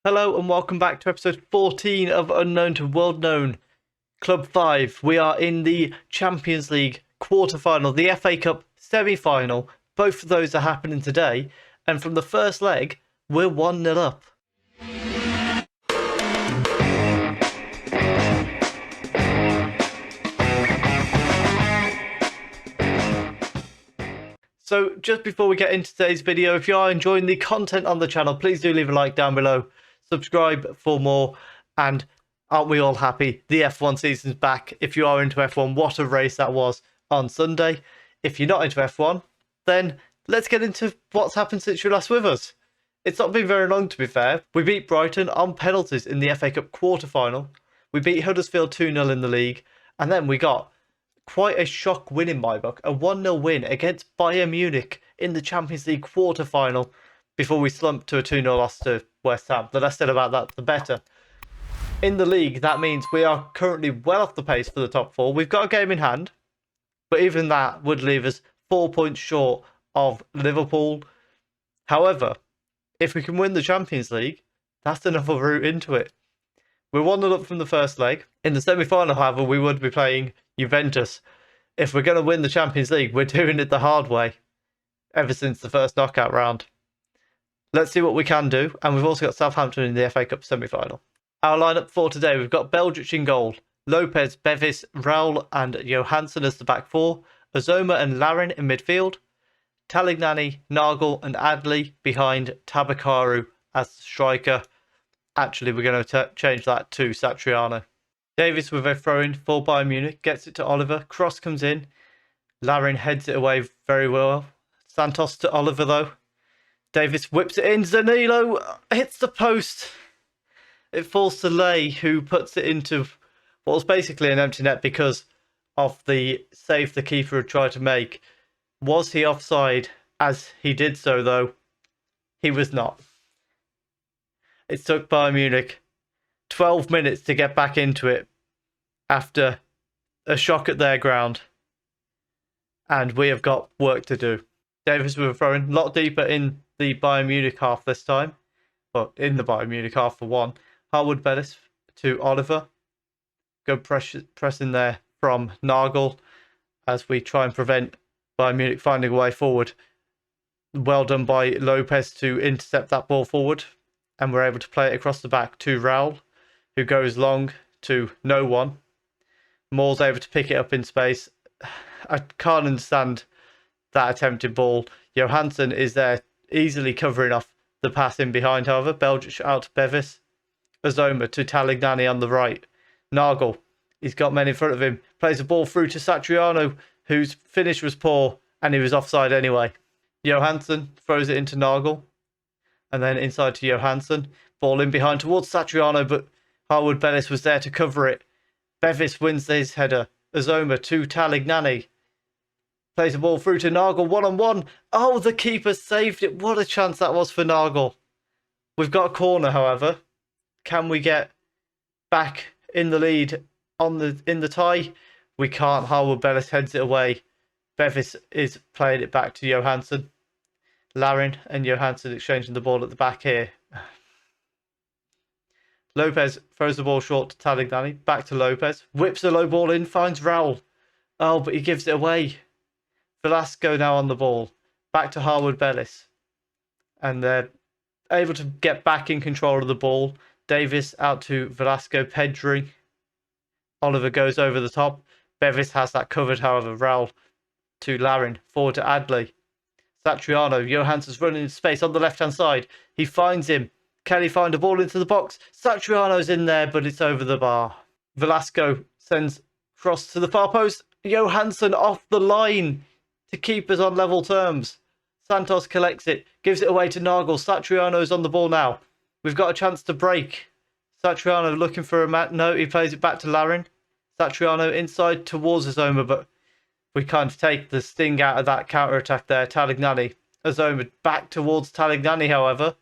Hello and welcome back to episode 14 of Unknown to World Known, Club 5. We are in the Champions League quarter-final, the FA Cup semi-final. Both of those are happening today, and from the first leg, we're 1-0 up. So just before we get into today's video, if you are enjoying the content on the channel, please do leave a like down below, subscribe for more, and aren't we all happy? The F1 season's back. If you are into F1, what a race that was on Sunday. If you're not into F1, then let's get into what's happened since you're last with us. It's not been very long, to be fair. We beat Brighton on penalties in the FA Cup quarter-final. We beat Huddersfield 2-0 in the league, and then we got quite a shock win in my book, a 1-0 win against Bayern Munich in the Champions League quarter-final before we slumped to a 2-0 loss to West Ham. The less said about that, the better. In the league, that means we are currently well off the pace for the top four. We've got a game in hand, but even that would leave us 4 points short of Liverpool. However, if we can win the Champions League, that's another route into it. We're 1-0 up from the first leg. In the semi-final, however, we would be playing Juventus. If we're going to win the Champions League, we're doing it the hard way ever since the first knockout round. Let's see what we can do. And we've also got Southampton in the FA Cup semi-final. Our lineup for today, we've got Belgic in goal, Lopez, Bevis, Raul and Johansson as the back four, Azoma and Larin in midfield, Talignani, Nagel and Adley behind Tabakaru as the striker. Actually, we're going to change that to Satriano. Davis with a throw-in for Bayern Munich, gets it to Oliver, cross comes in, Larin heads it away very well. Santos to Oliver though. Davis whips it in, Zanilo hits the post. It falls to Lay, who puts it into what was basically an empty net because of the save the keeper had tried to make. Was he offside as he did so though? He was not. It took Bayern Munich 12 minutes to get back into it after a shock at their ground. And we have got work to do. Davis with a throw-in, a lot deeper in the Bayern Munich half this time. Well, in the Bayern Munich half for one. Harwood Bellis to Oliver. Good press in there from Nagel as we try and prevent Bayern Munich finding a way forward. Well done by Lopez to intercept that ball forward. And we're able to play it across the back to Raul, who goes long to no one. Moore's able to pick it up in space. I can't understand that attempted ball. Johansson is there easily covering off the pass in behind, however. Belgic out to Bevis. Azoma to Talignani on the right. Nagel, he's got men in front of him. Plays the ball through to Satriano, whose finish was poor and he was offside anyway. Johansson throws it into Nagel. And then inside to Johansson. Ball in behind towards Satriano, but Harwood Bellis was there to cover it. Bevis wins his header. Azoma to Talignani. Plays the ball through to Nagel, one-on-one. Oh, the keeper saved it. What a chance that was for Nagel. We've got a corner, however. Can we get back in the lead in the tie? We can't. Harwood Bellis heads it away. Bevis is playing it back to Johansson. Larin and Johansson exchanging the ball at the back here. Lopez throws the ball short to Talignani. Back to Lopez. Whips the low ball in. Finds Raul. Oh, but he gives it away. Velasco now on the ball. Back to Harwood Bellis. And they're able to get back in control of the ball. Davis out to Velasco. Pedri. Oliver goes over the top. Bevis has that covered, however. Raul to Larin. Forward to Adley. Satriano, Johansson's running in space on the left-hand side. He finds him. Can he find a ball into the box? Satriano's in there, but it's over the bar. Velasco sends cross to the far post. Johansson off the line to keep us on level terms. Santos collects it, gives it away to Nagel. Satriano's on the ball now. We've got a chance to break. Satriano looking for a mat. No, he plays it back to Larin. Satriano inside towards Azoma, but we can't take the sting out of that counter-attack there. Talignani. Azoma back towards Talignani, however.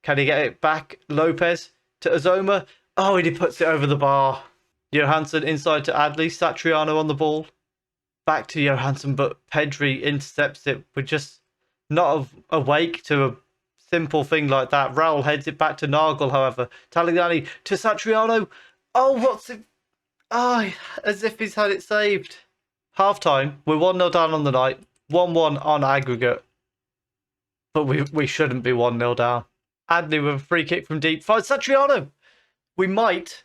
Can he get it back? Lopez to Azoma. Oh, and he puts it over the bar. Johansson inside to Adley. Satriano on the ball. Back to Johansson, but Pedri intercepts it. We're just not awake to a simple thing like that. Raul heads it back to Nagel, however. Talignani to Satriano. Oh, what's it? Oh, as if he's had it saved. Half time, we're 1-0 down on the night, 1-1 on aggregate. But we shouldn't be 1-0 down. Adley with a free kick from deep. Finds Satriano. We might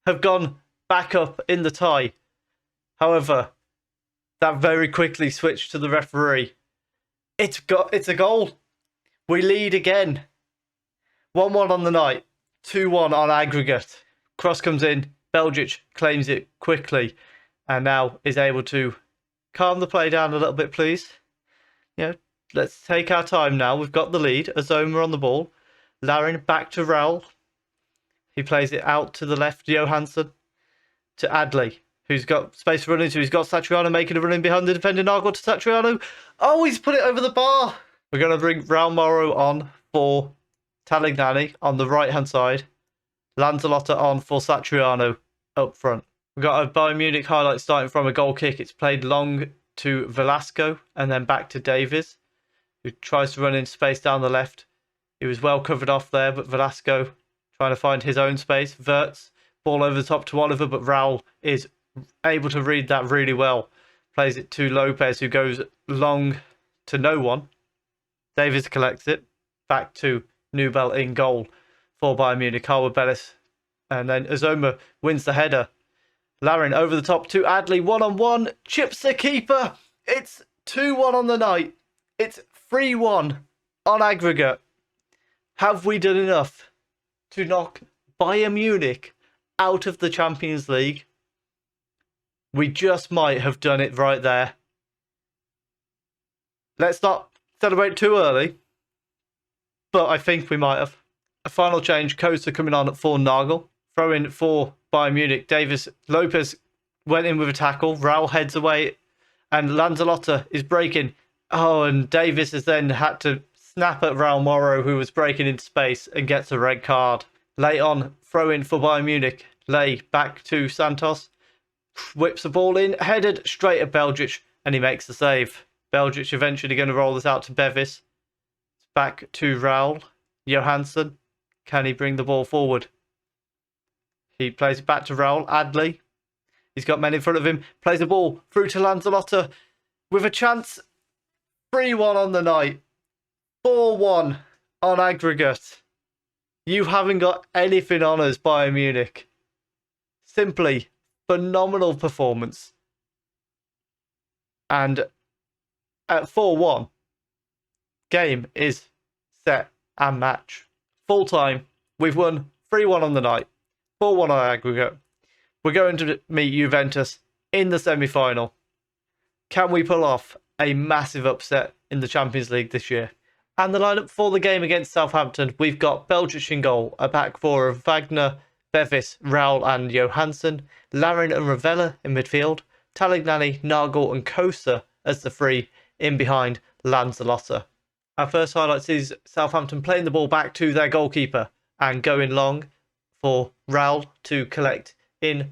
have gone back up in the tie. However, that very quickly switched to the referee. It's a goal. We lead again. 1-1 on the night, 2-1 on aggregate. Cross comes in. Belgic claims it quickly and now is able to calm the play down a little bit, please. Let's take our time now. We've got the lead. Azoma on the ball. Larin back to Raul. He plays it out to the left. Johansson to Adley, who's got space to run into. He's got Satriano making a run in behind the defender. Nagel to Satriano. Oh, he's put it over the bar. We're going to bring Raul Moro on for Talignani on the right-hand side. Lanzalotta on for Satriano up front. We've got a Bayern Munich highlight starting from a goal kick. It's played long to Velasco and then back to Davies, who tries to run in space down the left. He was well covered off there, but Velasco trying to find his own space. Wirtz, ball over the top to Oliver, but Raul is able to read that really well. Plays it to Lopez, who goes long to no one. Davies collects it. Back to Nubel in goal for Bayern Munich. Harwood Bellis. And then Azoma wins the header. Larin over the top to Adley. 1-on-1. Chips the keeper. It's 2-1 on the night. It's 3-1 on aggregate. Have we done enough to knock Bayern Munich out of the Champions League? We just might have done it right there. Let's not celebrate too early, but I think we might have. A final change, Kosa coming on for Nagel. Throw in for Bayern Munich. Lopez went in with a tackle. Raul heads away and Lanzalotta is breaking. Oh, and Davies has then had to snap at Raul Moro, who was breaking into space, and gets a red card. Late on, throw in for Bayern Munich. Lay back to Santos. Whips the ball in, headed straight at Belgic, and he makes the save. Belgic eventually going to roll this out to Bevis. Back to Raul. Johansson. Can he bring the ball forward? He plays it back to Raul. Adley. He's got men in front of him. Plays the ball through to Lanzalotta with a chance. 3-1 on the night. 4-1 on aggregate. You haven't got anything on us, Bayern Munich. Simply phenomenal performance. And at 4-1, game is set and match. Full time, we've won 3-1 on the night, 4-1 on aggregate. We're going to meet Juventus in the semi-final. Can we pull off a massive upset in the Champions League this year? And the lineup for the game against Southampton, we've got Belgic in goal, a back four of Wagner, Bevis, Raul and Johansson, Larin and Ravella in midfield, Talignani, Nagel and Kosa as the three in behind Lanzalotta. Our first highlights is Southampton playing the ball back to their goalkeeper and going long for Raul to collect in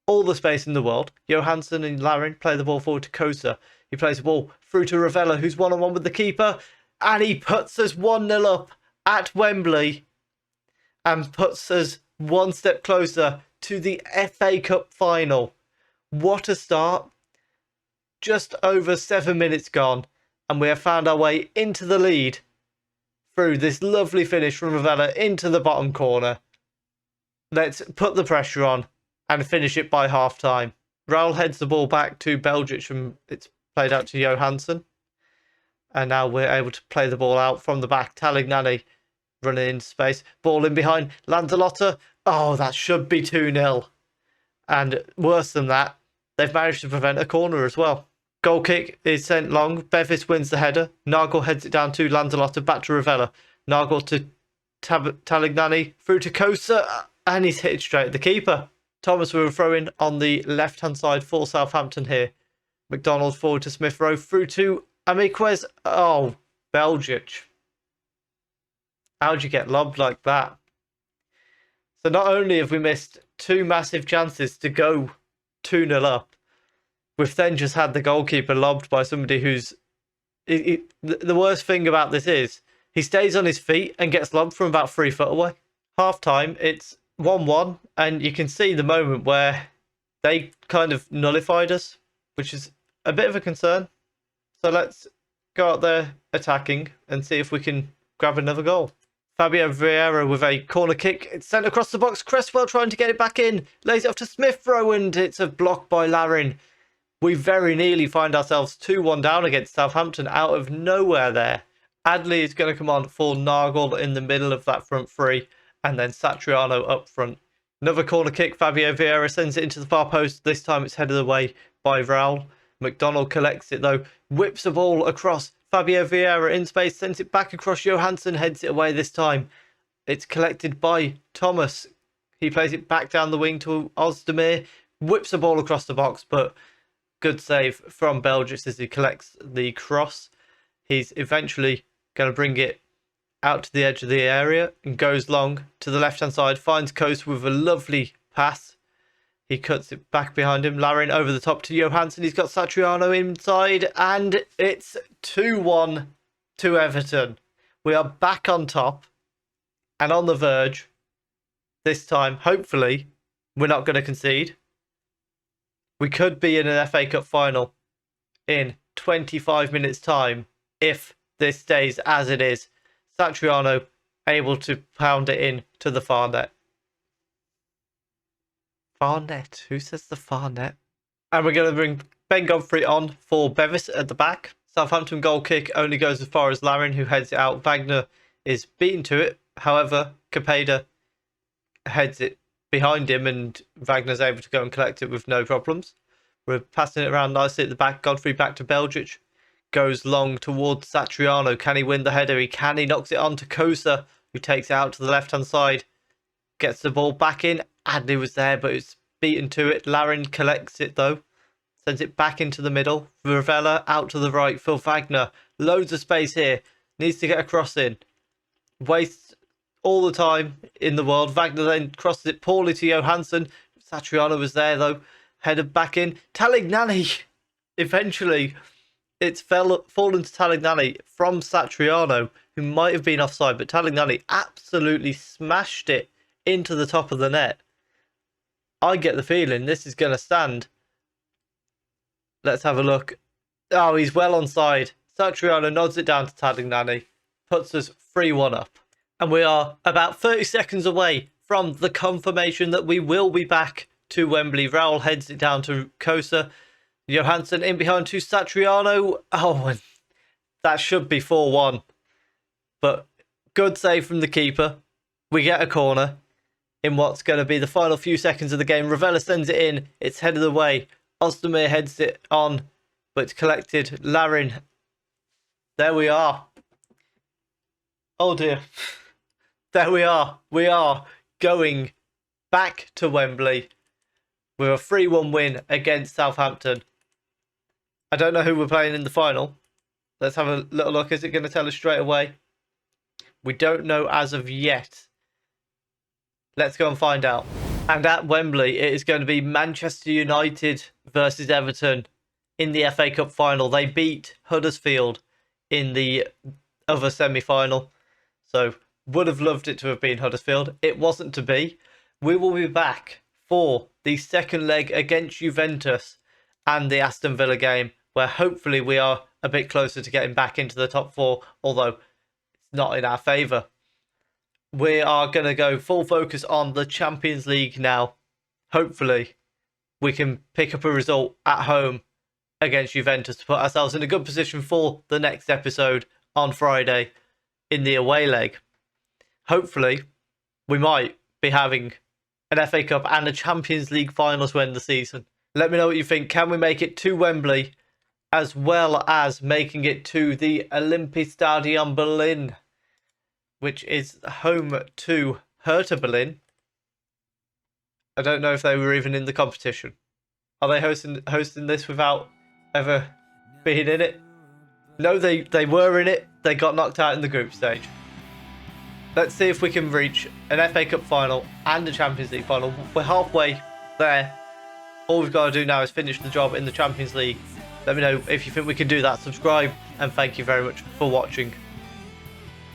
all the space in the world. Johansson and Larin play the ball forward to Kosa. He plays the ball through to Ravella, who's one-on-one with the keeper, and he puts us 1-0 up at Wembley and puts us one step closer to the FA Cup final. What a start. Just over 7 minutes gone, and we have found our way into the lead through this lovely finish from Ravella into the bottom corner. Let's put the pressure on and finish it by half-time. Raul heads the ball back to Belgic and it's played out to Johansson. And now we're able to play the ball out from the back. Talignani running into space. Ball in behind. Lanzalotta. Oh, that should be 2-0. And worse than that, they've managed to prevent a corner as well. Goal kick is sent long. Bevis wins the header. Nagel heads it down to Lanzalotta. Back to Ravella. Nagel to Talignani. Through to Kosa. And he's hit straight at the keeper. Thomas will throw in on the left-hand side for Southampton here. McDonald forward to Smith Rowe. Through to Amikwez. Oh, Belgic. How'd you get lobbed like that? So not only have we missed two massive chances to go 2-0 up, we've then just had the goalkeeper lobbed by somebody who's... The worst thing about this is He stays on his feet and gets lobbed from about 3 foot away. Half time, it's 1-1, and you can see the moment where they kind of nullified us, which is a bit of a concern. So let's go out there attacking and see if we can grab another goal. Fabio Vieira with a corner kick. It's sent across the box. Cresswell trying to get it back in. Lays it off to Smith-Rowe, and it's a block by Larin. We very nearly find ourselves 2-1 down against Southampton out of nowhere there. Adley is going to come on for Nagel in the middle of that front three, and then Satriano up front. Another corner kick. Fabio Vieira sends it into the far post. This time it's headed away by Raul. McDonald collects it though. Whips the ball across. Fabio Vieira in space. Sends it back across. Johansson heads it away this time. It's collected by Thomas. He plays it back down the wing to Ozdemir. Whips the ball across the box, but good save from Belgic as he collects the cross. He's eventually going to bring it out to the edge of the area and goes long to the left-hand side. Finds Coast with a lovely pass. He cuts it back behind him. Larin over the top to Johansson. He's got Satriano inside, and it's 2-1 to Everton. We are back on top and on the verge. This time, hopefully, we're not going to concede. We could be in an FA Cup final in 25 minutes' time if this stays as it is. Satriano able to pound it in to the far net. Far net? Who says the far net? And we're going to bring Ben Godfrey on for Bevis at the back. Southampton goal kick only goes as far as Larin, who heads it out. Wagner is beaten to it. However, Capeda heads it behind him, and Wagner's able to go and collect it with no problems. We're passing it around nicely at the back. Godfrey back to Belgic. Goes long towards Satriano. Can he win the header? He can. He knocks it on to Kosa, who takes it out to the left-hand side. Gets the ball back in. Adley was there, but it's beaten to it. Larin collects it, though. Sends it back into the middle. Ravella out to the right. Phil Wagner. Loads of space here. Needs to get a cross in. Wastes all the time in the world. Wagner then crosses it poorly to Johansson. Satriano was there, though. Headed back in. Talignani. Eventually, it's fallen to Talignani from Satriano, who might have been offside, but Talignani absolutely smashed it into the top of the net. I get the feeling this is going to stand. Let's have a look. Oh, he's well onside. Satriano nods it down to Talignani. Puts us 3-1 up. And we are about 30 seconds away from the confirmation that we will be back to Wembley. Raul heads it down to Kosa. Johansson in behind to Satriano. Oh, and that should be 4-1. But good save from the keeper. We get a corner in what's going to be the final few seconds of the game. Ravella sends it in. It's headed away. Ozdemir heads it on, but it's collected. Larin. There we are. Oh dear. There we are. We are going back to Wembley with a 3-1 win against Southampton. I don't know who we're playing in the final. Let's have a little look. Is it going to tell us straight away? We don't know as of yet. Let's go and find out. And at Wembley, it is going to be Manchester United versus Everton in the FA Cup final. They beat Huddersfield in the other semi-final. So, would have loved it to have been Huddersfield. It wasn't to be. We will be back for the second leg against Juventus and the Aston Villa game, where hopefully we are a bit closer to getting back into the top four, although it's not in our favour. We are going to go full focus on the Champions League now. Hopefully, we can pick up a result at home against Juventus to put ourselves in a good position for the next episode on Friday in the away leg. Hopefully, we might be having an FA Cup and a Champions League final to end the season. Let me know what you think. Can we make it to Wembley, as well as making it to the Olympiastadion Berlin, which is home to Hertha Berlin? I don't know if they were even in the competition. Are they hosting this without ever being in it? No, they were in it. They got knocked out in the group stage. Let's see if we can reach an FA Cup final and a Champions League final. We're halfway there. All we've got to do now is finish the job in the Champions League. Let me know if you think we can do that. Subscribe, and thank you very much for watching.